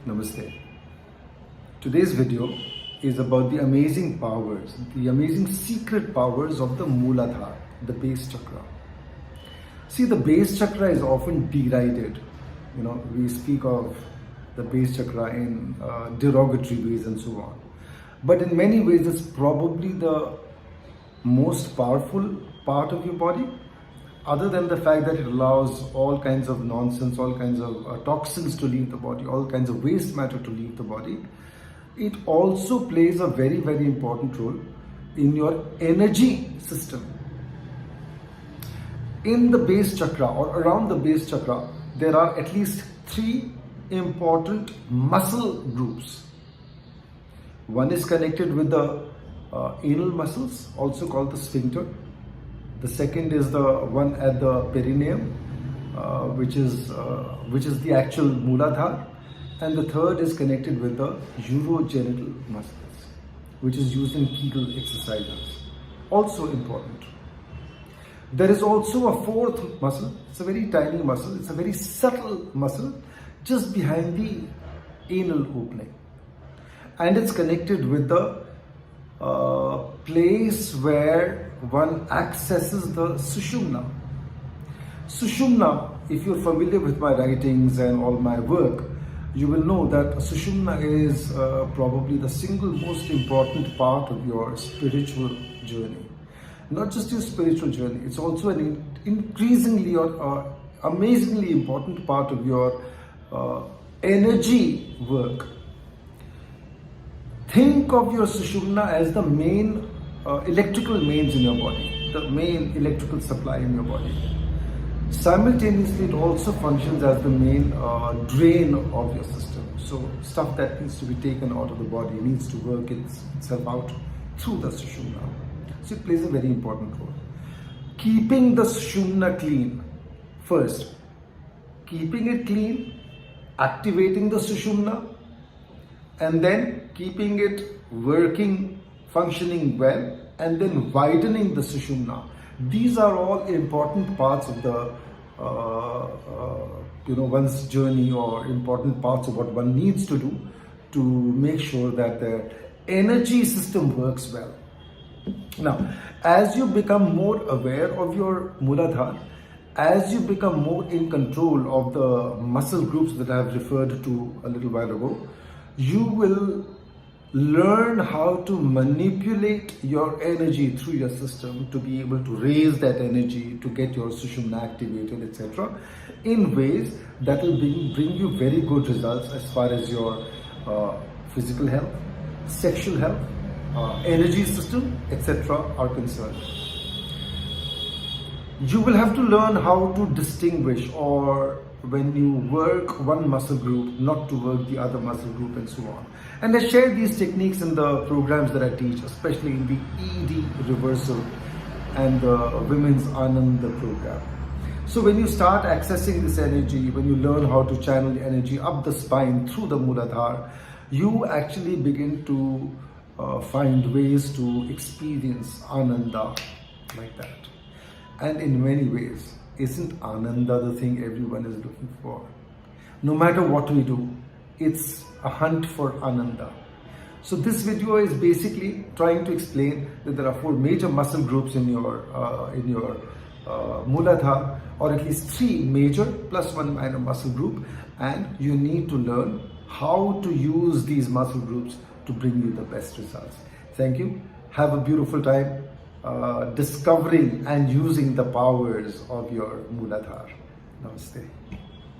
Namaste. Today's video is about the amazing powers, the amazing secret powers of the Muladhara, the base chakra. See, the base chakra is often derided. We speak of the base chakra in derogatory ways and so on. But in many ways, it's probably the most powerful part of your body, other than the fact that it allows all kinds of nonsense, all kinds of toxins to leave the body, all kinds of waste matter to leave the body. It also plays a very, very important role in your energy system. In the base chakra or around the base chakra, there are at least 3 important muscle groups. One is connected with the anal muscles, also called the sphincter. The second is the one at the perineum, which is the actual Muladhara. And the third is connected with the uro-genital muscles, which is used in Kegel exercises. Also important. There is also a 4th muscle. It's a very tiny muscle. It's a very subtle muscle just behind the anal opening. And it's connected with the place where one accesses the sushumna. Sushumna, if you're familiar with my writings and all my work, you will know that sushumna is probably the single most important part of your spiritual journey. Not just your spiritual journey, it's also an increasingly or amazingly important part of your energy work. Think of your sushumna as the main electrical mains in your body, the main electrical supply in your body. Simultaneously, it also functions as the main drain of your system. So stuff that needs to be taken out of the body needs to work itself out through the sushumna. So it plays a very important role. Keeping the sushumna clean first. Keeping it clean, activating the sushumna, and then keeping it working, functioning well, and then widening the sushumna. These are all important parts of the one's journey, or important parts of what one needs to do to make sure that the energy system works well. Now, as you become more aware of your Muladhara, as you become more in control of the muscle groups that I have referred to a little while ago, you will learn how to manipulate your energy through your system to be able to raise that energy, to get your sushumna activated, etc., in ways that will bring you very good results as far as your physical health, sexual health, energy system, etc. are concerned. You will have to learn how to distinguish, or when you work one muscle group, not to work the other muscle group, and so on. And I share these techniques in the programs that I teach, especially in the ED reversal and the women's Ananda program. So when you start accessing this energy, when you learn how to channel the energy up the spine through the Muladhara, you actually begin to find ways to experience Ananda like that. And in many ways, isn't Ananda the thing everyone is looking for? No matter what we do, it's a hunt for Ananda. So this video is basically trying to explain that there are 4 major muscle groups in your Muladhara, or at least 3 major plus 1 minor muscle group, and you need to learn how to use these muscle groups to bring you the best results. Thank you. Have a beautiful time discovering and using the powers of your Muladhara. Namaste.